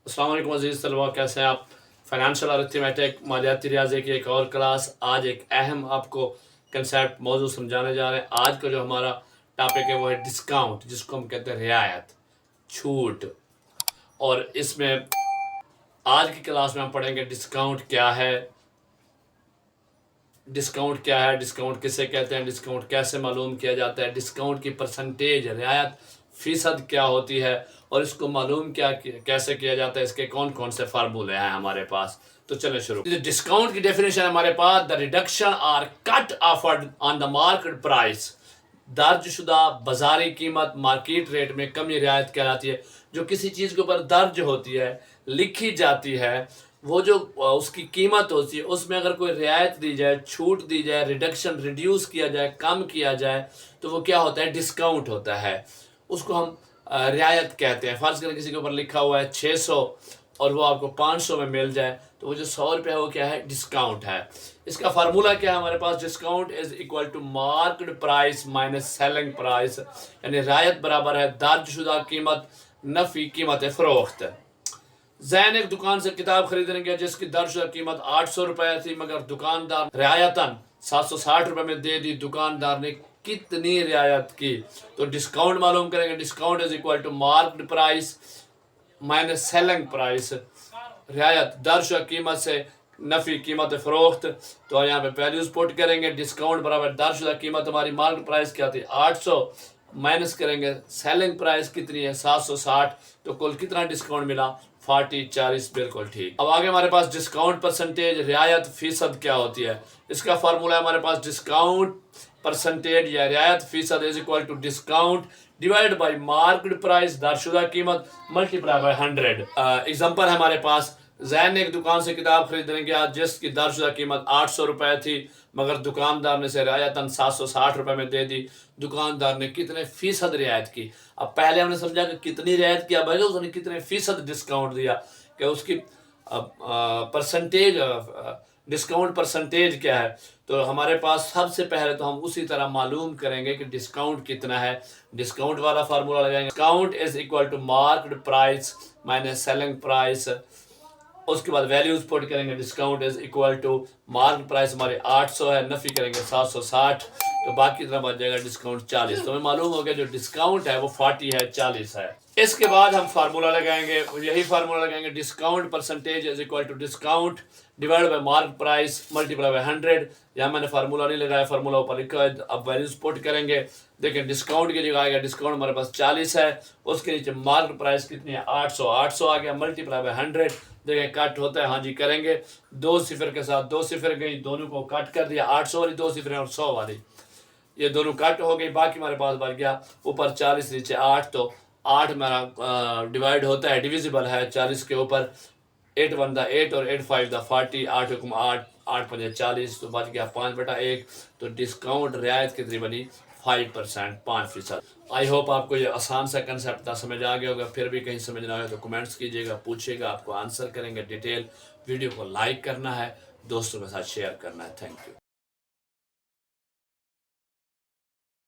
अस्सलाम वालेकुम अज़ीज़ तलबा, कैसे हैं आप। फाइनेंशियल अरिथमेटिक मालियाती रियाज़े की एक और क्लास। आज एक अहम आपको कंसेप्ट मौजू समझाने जा रहे हैं। आज का जो हमारा टॉपिक है वो है डिस्काउंट, जिसको हम कहते हैं रियायत, छूट। और इसमें आज की क्लास में हम पढ़ेंगे डिस्काउंट क्या है, डिस्काउंट किसे कहते हैं, डिस्काउंट कैसे मालूम किया जाता है, डिस्काउंट की परसेंटेज रियायत फ़ीसद क्या होती है, और इसको मालूम कैसे किया जाता है, इसके कौन कौन से फार्मूले हैं हमारे पास। तो चलें शुरू। डिस्काउंट की डेफिनेशन हमारे पास, the reduction or cut offered on the market price. दर्जशुदा बाजारी कीमत मार्केट रेट में कमी रियायत कहलाती है। जो किसी चीज़ के ऊपर दर्ज होती है, लिखी जाती है, वो जो उसकी कीमत होती है, उसमें अगर कोई रियायत दी जाए, छूट दी जाए, रिडक्शन रिड्यूस किया जाए, कम किया जाए, तो वो क्या होता है, डिस्काउंट होता है। उसको हम रियायत कहते हैं। फ़र्ज़ करें किसी के ऊपर लिखा हुआ है 600 और वो आपको 500 में मिल जाए, तो वो जो 100 रुपये है वो क्या है, डिस्काउंट है। इसका फार्मूला क्या है हमारे पास, discount is equal to market price minus selling price, यानी रियायत बराबर है दर्जशुदा कीमत नफ़ी कीमत फ़रोख्त। जैन एक दुकान से किताब खरीदने गया जिसकी दर्जशुदा कीमत 800 रुपये थी, मगर दुकानदार रियायतन 760 रुपये में दे दी। दुकानदार ने कितनी रियायत की? तो डिस्काउंट मालूम करेंगे। Discount is equal to market price minus selling price, रियायत दर्जशुदा कीमत से नफ़ी कीमत फ़रोख्त। तो यहाँ पे वैल्यूज पुट करेंगे। डिस्काउंट बराबर दर्जशुदा कीमत, हमारी मार्केट प्राइस क्या थी 800, माइनस करेंगे सेलिंग प्राइस कितनी है 760, तो कुल कितना डिस्काउंट मिला 40 बिल्कुल ठीक। अब आगे हमारे पास डिस्काउंट परसेंटेज रियायत फीसद क्या होती है। इसका फार्मूला है हमारे पास, डिस्काउंट परसेंटेज या रियायत फीसद is equal to discount divide by market price दर्जशुदा कीमत मल्टीप्लाई बाई 100। एग्जाम्पल है हमारे पास, जैन ने एक दुकान से किताब खरीदने गया जिसकी दर्जशुदा कीमत 800 रुपये थी, मगर दुकानदार ने से रियायतन 760 रुपये में दे दी। दुकानदार ने कितने फ़ीसद रियायत की? अब पहले हमने समझा कि कितनी रियायत किया, भाई उसने कितने फ़ीसद डिस्काउंट दिया, कि उसकी परसेंटेज डिस्काउंट परसेंटेज क्या है। तो हमारे पास सबसे पहले तो हम उसी तरह मालूम करेंगे कि डिस्काउंट कितना है। डिस्काउंट वाला फार्मूला लगाएंगे, discount is equal to market price minus selling price. उसके बाद वैल्यूज पुट करेंगे। Discount is equal to market price हमारे 800 है, नफ़ी करेंगे 760, तो बाकी इतना बच जाएगा डिस्काउंट 40। तो हमें मालूम हो गया जो डिस्काउंट है वो 40 है, 40 है। इसके बाद हम फार्मूला लगाएंगे, यही फार्मूला लगाएंगे, discount percentage is equal to discount divide by market price multiply by 100। यहाँ मैंने फार्मूला नहीं लगाया, फार्मूला ऊपर लिखा है। अब वैल्यूज पुट करेंगे। देखिए डिस्काउंट की जगह आएगा, डिस्काउंट हमारे पास 40 है, उसके नीचे मार्केट प्राइस कितनी है 800, 800 आ गया, मल्टीप्लाई बाई 100। देखिए कट होता है, हाँ जी करेंगे। 2 सिफर के साथ 2 सिफर गई, दोनों को कट कर दिया। 800 वाली 2 सिफर और 100 वाली, ये दोनों कट हो गई। बाकी हमारे पास बच गया ऊपर 40 नीचे 8, तो 8 हमारा डिवाइड होता है, डिविजिबल है 40 के ऊपर। 8 1 दा 8 और 8 5 दा 40, 8 हुक्म 8, 8 5 40, तो बच गया 5/1। तो डिस्काउंट रियायत कितनी बनी 5%, 5%। आई होप आपको ये आसान सा कंसेप्ट था, समझ आ गया होगा। फिर भी कहीं समझ ना आए तो कमेंट्स कीजिएगा, पूछिएगा, आपको आंसर करेंगे डिटेल। वीडियो को लाइक करना है, दोस्तों के साथ शेयर करना है। Thank you.